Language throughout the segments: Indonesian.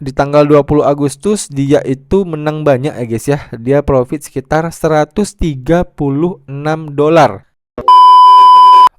di tanggal 20 Agustus dia itu menang banyak ya guys ya. Dia profit sekitar 136 dolar.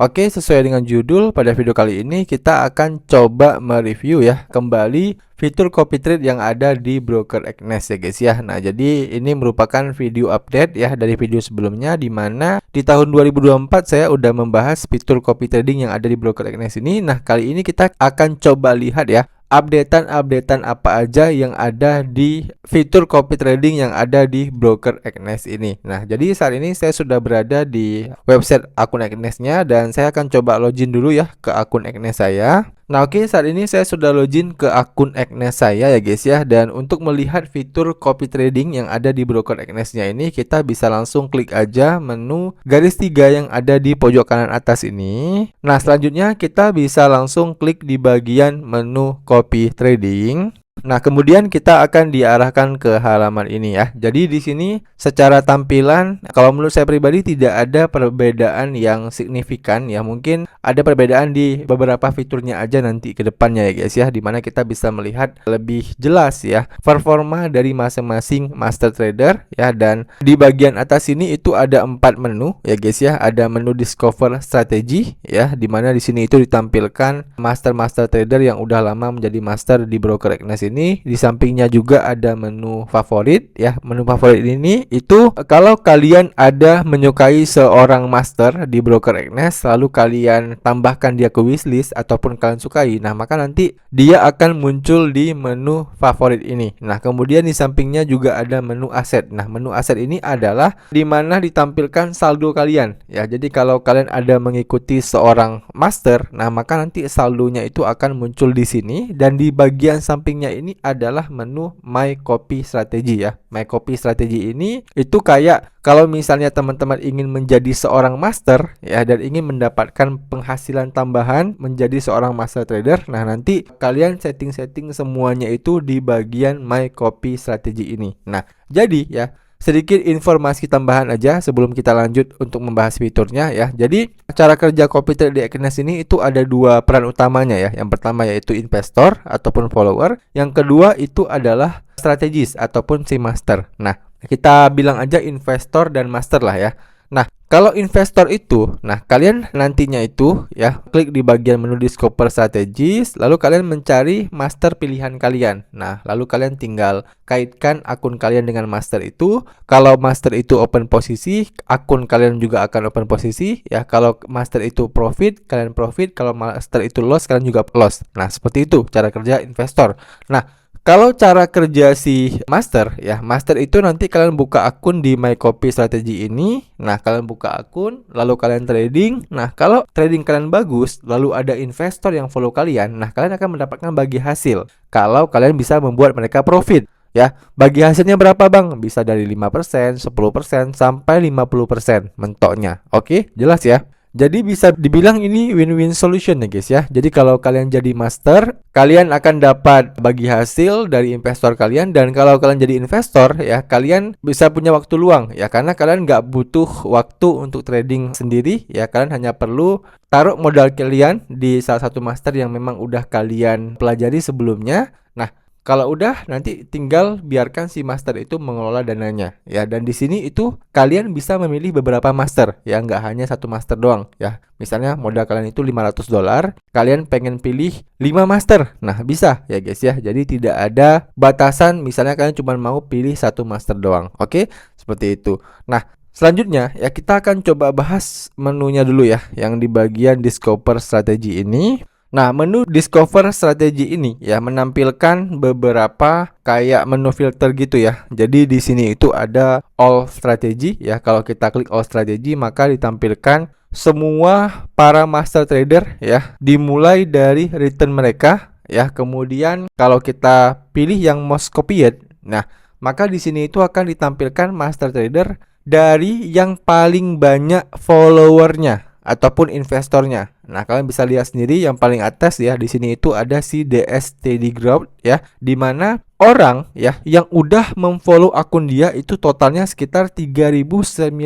Oke, sesuai dengan judul, pada video kali ini kita akan coba mereview ya kembali fitur copy trade yang ada di broker Agnes ya guys ya. Nah, jadi ini merupakan video update ya dari video sebelumnya, di mana di tahun 2024 saya udah membahas fitur copy trading yang ada di broker Agnes ini. Nah, kali ini kita akan coba lihat ya updatean apa aja yang ada di fitur copy trading yang ada di broker Agnes ini. Nah, jadi saat ini saya sudah berada di website akun Agnesnya dan saya akan coba login dulu ya ke akun Agnes saya. Nah, oke, saat ini saya sudah login ke akun Agnes saya ya guys ya. Dan untuk melihat fitur copy trading yang ada di broker Agnesnya ini, kita bisa langsung klik aja menu garis 3 yang ada di pojok kanan atas ini. Nah, selanjutnya kita bisa langsung klik di bagian menu copy trading. Nah, kemudian kita akan diarahkan ke halaman ini ya. Jadi di sini secara tampilan kalau menurut saya pribadi tidak ada perbedaan yang signifikan ya. Mungkin ada perbedaan di beberapa fiturnya aja nanti ke depannya ya guys ya, dimana kita bisa melihat lebih jelas ya performa dari masing-masing master trader ya. Dan di bagian atas ini itu ada 4 menu ya guys ya. Ada menu discover strategy ya, dimana di sini itu ditampilkan master trader yang udah lama menjadi master di broker Agnes ini. Di sampingnya juga ada menu favorit ya. Menu favorit ini itu kalau kalian ada menyukai seorang master di broker Agnes, lalu kalian tambahkan dia ke wishlist ataupun kalian sukai, nah maka nanti dia akan muncul di menu favorit ini. Nah, kemudian di sampingnya juga ada menu aset. Nah, menu aset ini adalah dimana ditampilkan saldo kalian ya. Jadi kalau kalian ada mengikuti seorang master, nah maka nanti saldonya itu akan muncul di sini. Dan di bagian sampingnya ini adalah menu My Copy Strategy ya. My Copy Strategy ini itu kayak kalau misalnya teman-teman ingin menjadi seorang master ya dan ingin mendapatkan penghasilan tambahan menjadi seorang master trader, nah nanti kalian setting-setting semuanya itu di bagian My Copy Strategy ini. Nah, jadi ya sedikit informasi tambahan aja sebelum kita lanjut untuk membahas fiturnya ya. Jadi cara kerja copy trade di Agnes ini itu ada 2 peran utamanya ya. Yang pertama yaitu investor ataupun follower. Yang kedua itu adalah strategis ataupun si master. Nah, kita bilang aja investor dan master lah ya. Nah, kalau investor itu, nah kalian nantinya itu ya klik di bagian menu discover strategies, lalu kalian mencari master pilihan kalian. Nah, lalu kalian tinggal kaitkan akun kalian dengan master itu. Kalau master itu open posisi, akun kalian juga akan open posisi ya. Kalau master itu profit, kalian profit. Kalau master itu loss, kalian juga loss. Nah, seperti itu cara kerja investor. Nah, kalau cara kerja si master ya, master itu nanti kalian buka akun di My Copy Strategy ini. Nah, kalian buka akun, lalu kalian trading. Nah, kalau trading kalian bagus, lalu ada investor yang follow kalian, nah kalian akan mendapatkan bagi hasil. Kalau kalian bisa membuat mereka profit ya. Bagi hasilnya berapa bang? Bisa dari 5%, 10%, sampai 50% mentoknya. Oke, jelas ya. Jadi bisa dibilang ini win-win solution ya guys ya. Jadi kalau kalian jadi master, kalian akan dapat bagi hasil dari investor kalian. Dan kalau kalian jadi investor ya, kalian bisa punya waktu luang ya. Karena kalian nggak butuh waktu untuk trading sendiri ya. Kalian hanya perlu taruh modal kalian di salah satu master yang memang udah kalian pelajari sebelumnya. Nah, kalau udah nanti tinggal biarkan si master itu mengelola dananya ya. Dan di sini itu kalian bisa memilih beberapa master ya, nggak hanya satu master doang ya. Misalnya modal kalian itu 500 dolar, kalian pengen pilih 5 master. Nah, bisa ya guys ya. Jadi tidak ada batasan, misalnya kalian cuma mau pilih satu master doang. Oke, seperti itu. Nah, selanjutnya ya kita akan coba bahas menunya dulu ya, yang di bagian discover strategy ini. Nah, menu discover strategy ini ya menampilkan beberapa kayak menu filter gitu ya. Jadi di sini itu ada all strategy ya. Kalau kita klik all strategy, maka ditampilkan semua para master trader ya, dimulai dari return mereka ya. Kemudian kalau kita pilih yang most copied, nah maka di sini itu akan ditampilkan master trader dari yang paling banyak followernya ataupun investornya. Nah, kalian bisa lihat sendiri yang paling atas ya, di sini itu ada si DS Steady Growth ya, di mana orang ya yang udah memfollow akun dia itu totalnya sekitar 3.978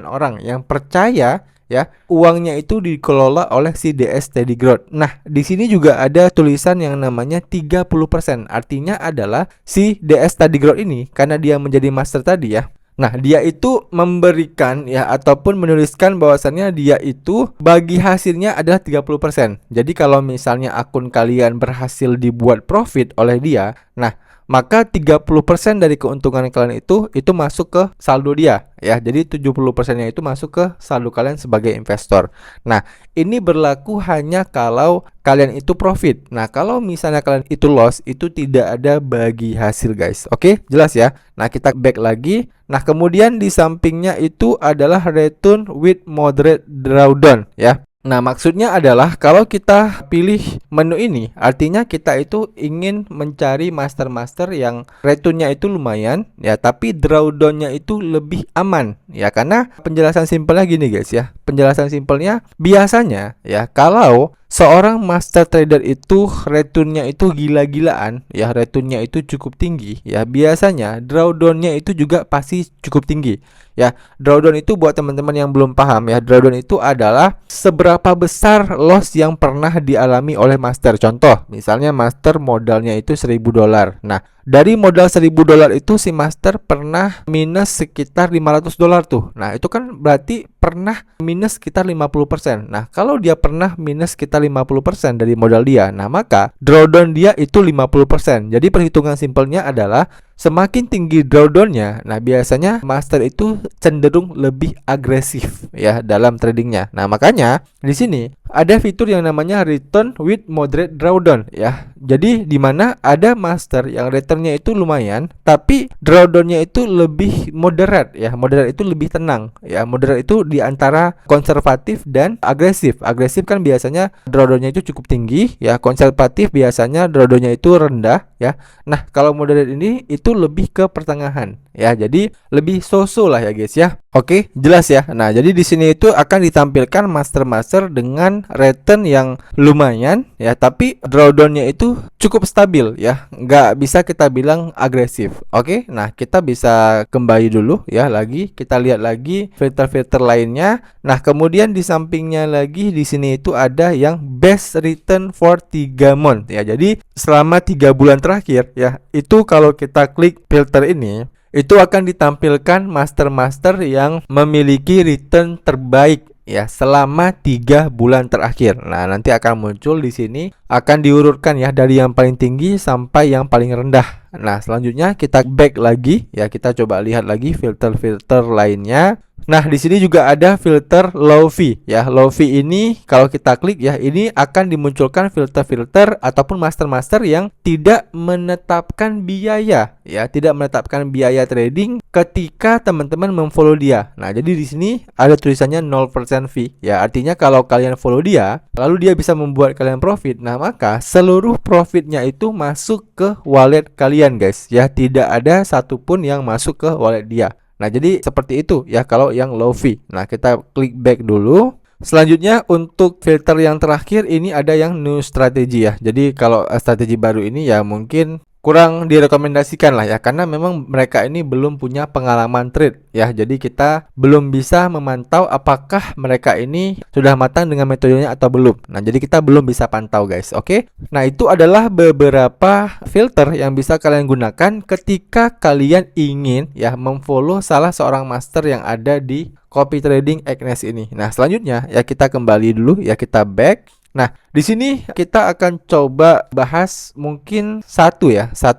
orang yang percaya ya. Uangnya itu dikelola oleh si DS Steady Growth. Nah, di sini juga ada tulisan yang namanya 30%. Artinya adalah si DS Steady Growth ini karena dia menjadi master tadi ya. Nah, dia itu memberikan ya ataupun menuliskan bahwasannya dia itu bagi hasilnya adalah 30%. Jadi kalau misalnya akun kalian berhasil dibuat profit oleh dia, nah maka 30% dari keuntungan kalian itu masuk ke saldo dia ya. Jadi 70%-nya itu masuk ke saldo kalian sebagai investor. Nah, ini berlaku hanya kalau kalian itu profit. Nah, kalau misalnya kalian itu loss, itu tidak ada bagi hasil guys. Oke, jelas ya. Nah, kita back lagi. Nah, kemudian di sampingnya itu adalah return with moderate drawdown ya. Nah, maksudnya adalah kalau kita pilih menu ini, artinya kita itu ingin mencari master-master yang returnnya itu lumayan ya, tapi drawdownnya itu lebih aman ya. Karena penjelasan simpelnya gini guys ya. Penjelasan simpelnya biasanya ya, kalau seorang master trader itu returnnya itu gila-gilaan ya, returnnya itu cukup tinggi ya, biasanya drawdownnya itu juga pasti cukup tinggi ya. Drawdown itu buat teman-teman yang belum paham ya, drawdown itu adalah seberapa besar loss yang pernah dialami oleh master. Contoh, misalnya master modalnya itu $1.000. Nah, dari modal $1.000 itu si master pernah minus sekitar $500 tuh. Nah, itu kan berarti pernah minus sekitar 50%. Nah, kalau dia pernah minus sekitar 50% dari modal dia, nah maka drawdown dia itu 50%. Jadi perhitungan simpelnya adalah semakin tinggi drawdownnya, nah biasanya master itu cenderung lebih agresif ya dalam tradingnya. Nah, makanya di sini ada fitur yang namanya return with moderate drawdown ya. Jadi di mana ada master yang returnnya itu lumayan, tapi drawdownnya itu lebih moderate ya. Moderate itu lebih tenang ya. Moderate itu di antara konservatif dan agresif. Agresif kan biasanya drawdownnya itu cukup tinggi ya. Konservatif biasanya drawdownnya itu rendah ya. Nah, kalau moderate ini itu lebih ke pertengahan ya. Jadi lebih so-so lah ya guys ya. Oke, jelas ya. Nah, jadi di sini itu akan ditampilkan master-master dengan return yang lumayan ya, tapi drawdownnya itu cukup stabil ya, nggak bisa kita bilang agresif. Oke, nah kita bisa kembali dulu ya, lagi kita lihat lagi filter-filter lainnya. Nah, kemudian di sampingnya lagi di sini itu ada yang best return for 3 month ya. Jadi selama 3 bulan terakhir ya, itu kalau kita klik filter ini, itu akan ditampilkan master-master yang memiliki return terbaik ya selama 3 bulan terakhir. Nah, nanti akan muncul di sini, akan diurutkan ya dari yang paling tinggi sampai yang paling rendah. Nah, selanjutnya kita back lagi ya, kita coba lihat lagi filter-filter lainnya. Nah, di sini juga ada filter low fee ya. Low fee ini kalau kita klik ya, ini akan dimunculkan filter-filter ataupun master-master yang tidak menetapkan biaya ya, tidak menetapkan biaya trading ketika teman-teman memfollow dia. Nah, jadi di sini ada tulisannya 0% fee ya. Artinya kalau kalian follow dia, lalu dia bisa membuat kalian profit. Nah, maka seluruh profitnya itu masuk ke wallet kalian guys ya. Tidak ada satupun yang masuk ke wallet dia. Nah, jadi seperti itu ya kalau yang low fee. Nah, kita klik back dulu. Selanjutnya untuk filter yang terakhir ini ada yang new strategy ya. Jadi kalau strategi baru ini ya mungkin kurang direkomendasikan lah ya, karena memang mereka ini belum punya pengalaman trade ya. Jadi kita belum bisa memantau apakah mereka ini sudah matang dengan metodenya atau belum. Nah, jadi kita belum bisa pantau guys. Oke. Nah, itu adalah beberapa filter yang bisa kalian gunakan ketika kalian ingin ya memfollow salah seorang master yang ada di copy trading Agnes ini. Nah, selanjutnya ya kita kembali dulu ya, kita back. Nah, di sini kita akan coba bahas mungkin satu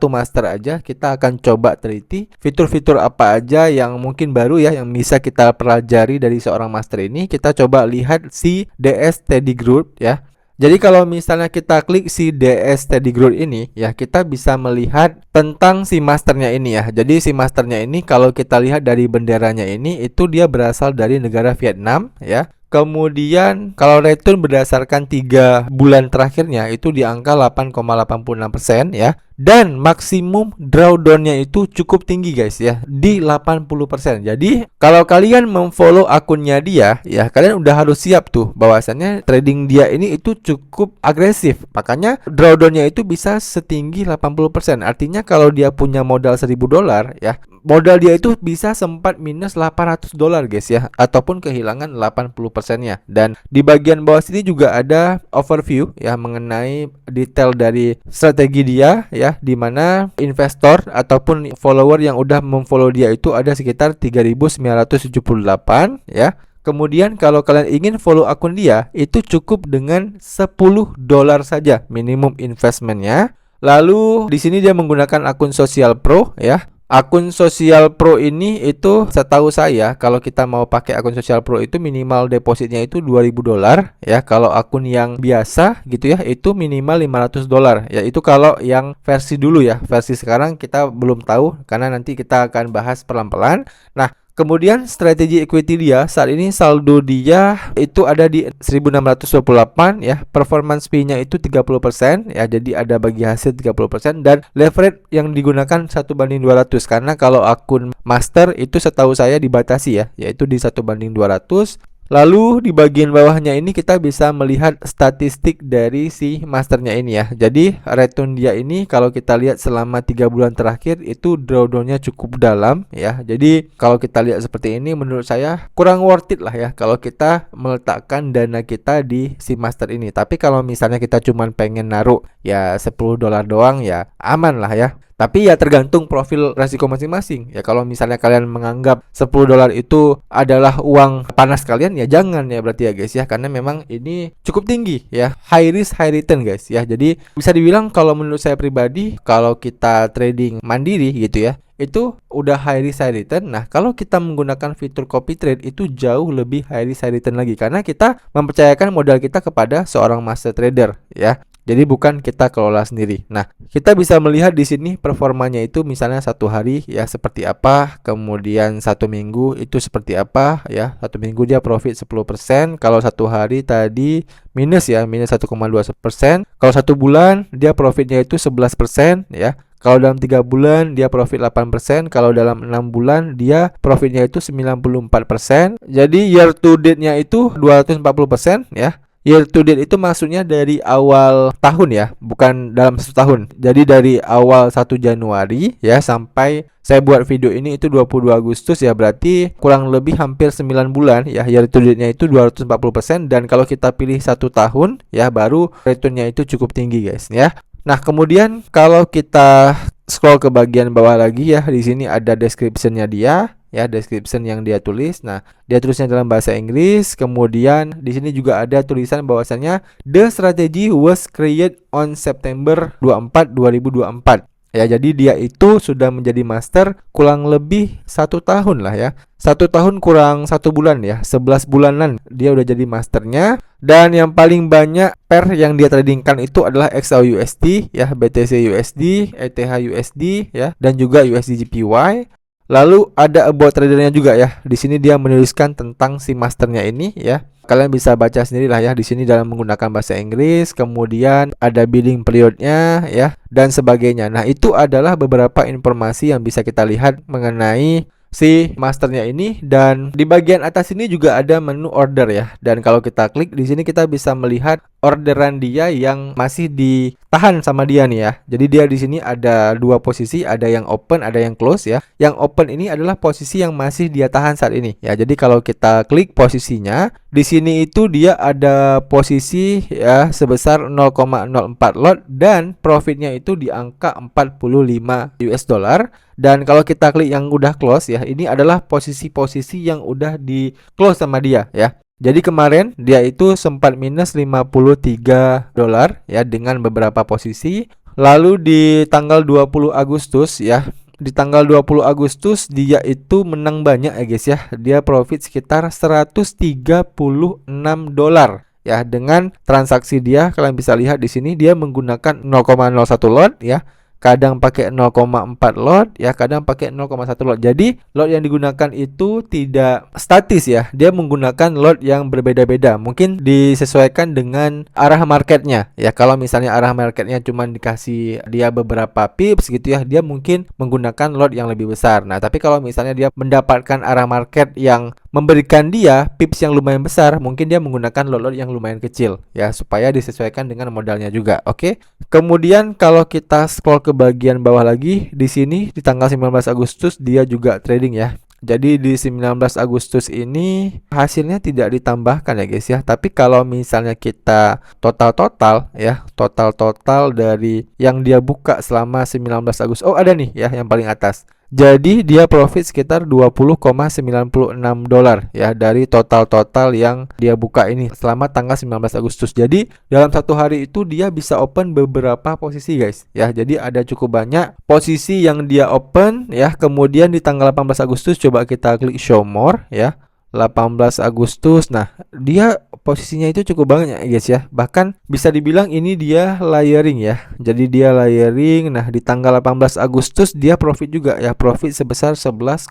master aja. Kita akan coba teliti fitur-fitur apa aja yang mungkin baru ya, yang bisa kita pelajari dari seorang master ini. Kita coba lihat si DS Steady Growth ya. Jadi kalau misalnya kita klik si DS Steady Growth ini ya, kita bisa melihat tentang si masternya ini ya. Jadi si masternya ini kalau kita lihat dari benderanya ini, itu dia berasal dari negara Vietnam ya. Kemudian kalau return berdasarkan 3 bulan terakhirnya itu di angka 8,86% ya. dan maksimum drawdownnya itu cukup tinggi guys ya, di 80%. Jadi kalau kalian memfollow akunnya dia ya, kalian udah harus siap tuh bahwasannya trading dia ini itu cukup agresif. Makanya drawdownnya itu bisa setinggi 80%. Artinya kalau dia punya modal $1000 ya, modal dia itu bisa sempat minus $800 guys ya, ataupun kehilangan 80%-nya. Dan di bagian bawah sini juga ada overview ya mengenai detail dari strategi dia ya, di mana investor ataupun follower yang udah memfollow dia itu ada sekitar 3978 ya. Kemudian kalau kalian ingin follow akun dia, itu cukup dengan $10 saja minimum investmentnya. Lalu di sini dia menggunakan akun Social Pro ya. Akun Social Pro ini itu setahu saya kalau kita mau pakai akun Social Pro itu minimal depositnya itu $2000 ya. Kalau akun yang biasa gitu ya itu minimal $500 ya. Itu kalau yang versi dulu ya. Versi sekarang kita belum tahu karena nanti kita akan bahas pelan-pelan. Nah, kemudian strategi equity dia saat ini saldo dia itu ada di 1628 ya. Performance fee-nya itu 30% ya. Jadi ada bagi hasil 30% dan leverage yang digunakan 1:200 karena kalau akun master itu setahu saya dibatasi ya, yaitu di 1:200. Lalu di bagian bawahnya ini kita bisa melihat statistik dari si masternya ini ya. Jadi return dia ini kalau kita lihat selama 3 bulan terakhir itu drawdownnya cukup dalam ya. Jadi kalau kita lihat seperti ini menurut saya kurang worth it lah ya kalau kita meletakkan dana kita di si master ini. Tapi kalau misalnya kita cuma pengen naruh ya $10 doang ya aman lah ya. Tapi ya tergantung profil resiko masing-masing. Ya kalau misalnya kalian menganggap $10 itu adalah uang panas kalian ya jangan ya berarti ya guys ya, karena memang ini cukup tinggi ya. High risk high return guys ya. Jadi bisa dibilang kalau menurut saya pribadi kalau kita trading mandiri gitu ya, itu udah high risk high return. Nah, kalau kita menggunakan fitur copy trade itu jauh lebih high risk high return lagi karena kita mempercayakan modal kita kepada seorang master trader ya. Jadi bukan kita kelola sendiri. Nah, kita bisa melihat di sini performanya itu misalnya satu hari ya seperti apa, kemudian satu minggu itu seperti apa ya. Satu minggu dia profit 10%, kalau satu hari tadi minus ya, minus 1,2%. Kalau satu bulan dia profitnya itu 11% ya. Kalau dalam 3 bulan dia profit 8%, kalau dalam 6 bulan dia profitnya itu 94%. Jadi year to date-nya itu 240% ya. Year to date itu maksudnya dari awal tahun ya, bukan dalam 1 tahun. Jadi dari awal 1 Januari ya sampai saya buat video ini itu 22 Agustus ya, berarti kurang lebih hampir 9 bulan ya. Year to date-nya itu 240% dan kalau kita pilih 1 tahun ya baru return-nya itu cukup tinggi guys ya. Nah, kemudian kalau kita scroll ke bagian bawah lagi ya, di sini ada description-nya dia. Ya, description yang dia tulis. Nah, dia tulisnya dalam bahasa Inggris. Kemudian di sini juga ada tulisan bahwasannya the strategy was created on September 24, 2024. Ya, jadi dia itu sudah menjadi master kurang lebih 1 tahun lah ya. 1 tahun kurang 1 bulan ya, 11 bulanan dia udah jadi masternya. Dan yang paling banyak pair yang dia tradingkan itu adalah XAUUSD ya, BTC USD, ETH USD ya, dan juga USD JPY. Lalu ada about tradernya juga ya. Di sini dia menuliskan tentang si masternya ini ya. Kalian bisa baca sendiri lah ya di sini dalam menggunakan bahasa Inggris. Kemudian ada billing periodnya ya dan sebagainya. Nah, itu adalah beberapa informasi yang bisa kita lihat mengenai si masternya ini. Dan di bagian atas ini juga ada menu order ya. Dan kalau kita klik di sini kita bisa melihat orderan dia yang masih ditahan sama dia nih ya. Jadi dia di sini ada 2 posisi, ada yang open, ada yang close ya. Yang open ini adalah posisi yang masih dia tahan saat ini ya. Jadi kalau kita klik posisinya, di sini itu dia ada posisi ya sebesar 0,04 lot dan profitnya itu di angka 45 US dollar. Dan kalau kita klik yang udah close ya, ini adalah posisi-posisi yang udah di close sama dia ya. Jadi kemarin dia itu sempat minus $53 ya dengan beberapa posisi. Lalu di tanggal 20 Agustus ya, di tanggal 20 Agustus dia itu menang banyak ya guys ya. Dia profit sekitar $136 ya dengan transaksi dia. Kalian bisa lihat di sini dia menggunakan 0,01 lot ya. kadang pakai 0,4 lot ya, kadang pakai 0,1 lot. Jadi lot yang digunakan itu tidak statis ya, dia menggunakan lot yang berbeda-beda. Mungkin disesuaikan dengan arah marketnya ya. Kalau misalnya arah marketnya cuma dikasih dia beberapa pips gitu ya, dia mungkin menggunakan lot yang lebih besar. Nah, tapi kalau misalnya dia mendapatkan arah market yang memberikan dia pips yang lumayan besar, mungkin dia menggunakan lot-lot yang lumayan kecil ya, supaya disesuaikan dengan modalnya juga. Oke. Kemudian kalau kita scroll ke bagian bawah lagi, di sini di tanggal 19 Agustus dia juga trading ya. Jadi di 19 Agustus ini hasilnya tidak ditambahkan ya guys ya. Tapi kalau misalnya kita total ya, total dari yang dia buka selama 19 Agustus. Oh, ada nih ya yang paling atas. Jadi dia profit sekitar 20,96 dolar ya dari total yang dia buka ini selama tanggal 19 Agustus. Jadi dalam satu hari itu dia bisa open beberapa posisi guys ya. Jadi ada cukup banyak posisi yang dia open ya. Kemudian di tanggal 18 Agustus coba kita klik show more ya. 18 Agustus. Nah, dia posisinya itu cukup banyak ya guys ya. Bahkan bisa dibilang ini dia layering ya. Jadi dia layering. Nah, di tanggal 18 Agustus dia profit juga ya. Profit sebesar 11,32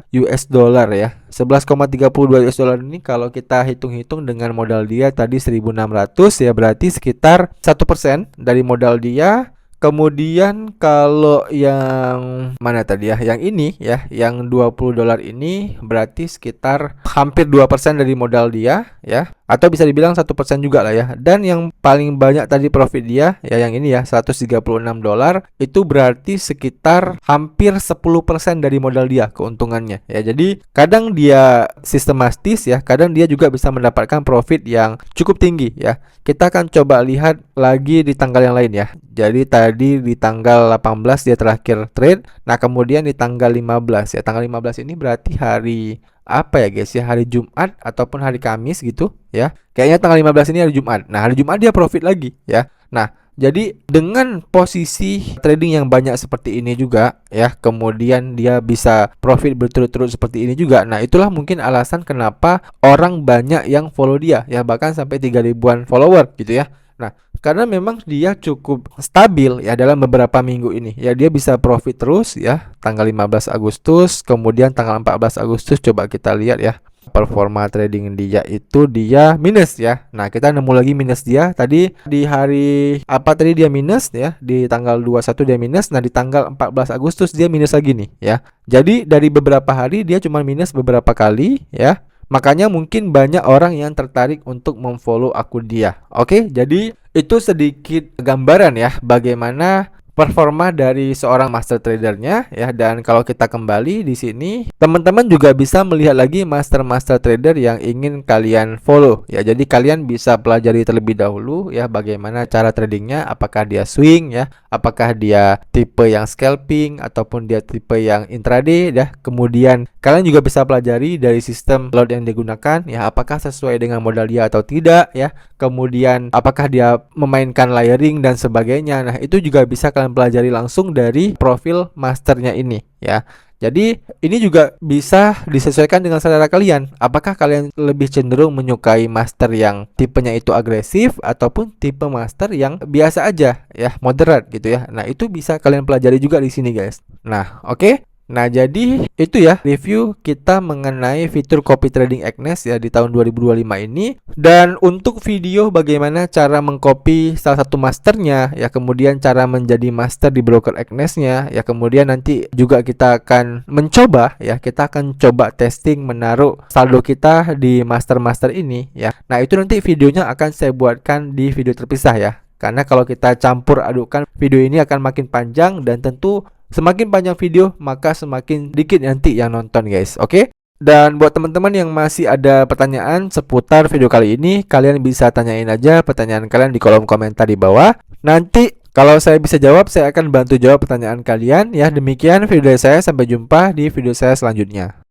US dollar ya. 11,32 US dollar ini kalau kita hitung-hitung dengan modal dia tadi 1.600 ya, berarti sekitar 1% dari modal dia. Kemudian kalau yang mana tadi ya, yang ini ya, yang 20 dolar ini berarti sekitar hampir 2% dari modal dia ya, atau bisa dibilang 1% juga lah ya. Dan yang paling banyak tadi profit dia ya, yang ini ya 136 dolar, itu berarti sekitar hampir 10% dari modal dia keuntungannya ya. Jadi kadang dia sistematis ya, kadang dia juga bisa mendapatkan profit yang cukup tinggi ya. Kita akan coba lihat lagi di tanggal yang lain ya. Jadi tadi di tanggal 18 dia terakhir trade. Nah, kemudian di tanggal 15 ya. Tanggal 15 ini berarti hari apa ya guys ya, hari Jumat ataupun hari Kamis gitu ya. Kayaknya tanggal 15 ini hari Jumat. Nah, hari Jumat dia profit lagi ya. Nah, jadi dengan posisi trading yang banyak seperti ini juga ya, kemudian dia bisa profit berturut-turut seperti ini juga. Nah, itulah mungkin alasan kenapa orang banyak yang follow dia ya, bahkan sampai 3.000-an follower gitu ya. Nah, karena memang dia cukup stabil ya dalam beberapa minggu ini ya, dia bisa profit terus ya. Tanggal 15 Agustus, kemudian tanggal 14 Agustus coba kita lihat ya. Performa trading dia itu dia minus ya. Nah, kita nemu lagi minus dia. Tadi di hari apa tadi dia minus ya, di tanggal 21 dia minus. Nah, di tanggal 14 Agustus dia minus lagi nih ya. Jadi dari beberapa hari dia cuma minus beberapa kali ya. Makanya mungkin banyak orang yang tertarik untuk memfollow akun dia. Oke, jadi itu sedikit gambaran ya bagaimana performa dari seorang master tradernya ya. Dan kalau kita kembali di sini, teman-teman juga bisa melihat lagi master trader yang ingin kalian follow ya. Jadi kalian bisa pelajari terlebih dahulu ya bagaimana cara tradingnya, apakah dia swing ya, apakah dia tipe yang scalping ataupun dia tipe yang intraday ya. Kemudian kalian juga bisa pelajari dari sistem lot yang digunakan ya, apakah sesuai dengan modal dia atau tidak ya. Kemudian apakah dia memainkan layering dan sebagainya. Nah, itu juga bisa kalian pelajari langsung dari profil masternya ini ya. Jadi ini juga bisa disesuaikan dengan selera kalian. Apakah kalian lebih cenderung menyukai master yang tipenya itu agresif ataupun tipe master yang biasa aja ya, moderate gitu ya. Nah, itu bisa kalian pelajari juga di sini guys. Nah, oke. Nah, jadi itu ya review kita mengenai fitur copy trading Agnes ya di tahun 2025 ini. Dan untuk video bagaimana cara mengcopy salah satu masternya ya, kemudian cara menjadi master di broker Agnesnya ya, kemudian nanti juga kita akan mencoba ya, kita akan coba testing menaruh saldo kita di master-master ini ya. Nah, itu nanti videonya akan saya buatkan di video terpisah ya. Karena kalau kita campur adukan video ini akan makin panjang, dan tentu semakin panjang video maka semakin dikit nanti yang nonton guys. Oke? Dan buat teman-teman yang masih ada pertanyaan seputar video kali ini, kalian bisa tanyain aja pertanyaan kalian di kolom komentar di bawah. Nanti kalau saya bisa jawab, saya akan bantu jawab pertanyaan kalian ya. Demikian video dari saya, sampai jumpa di video saya selanjutnya.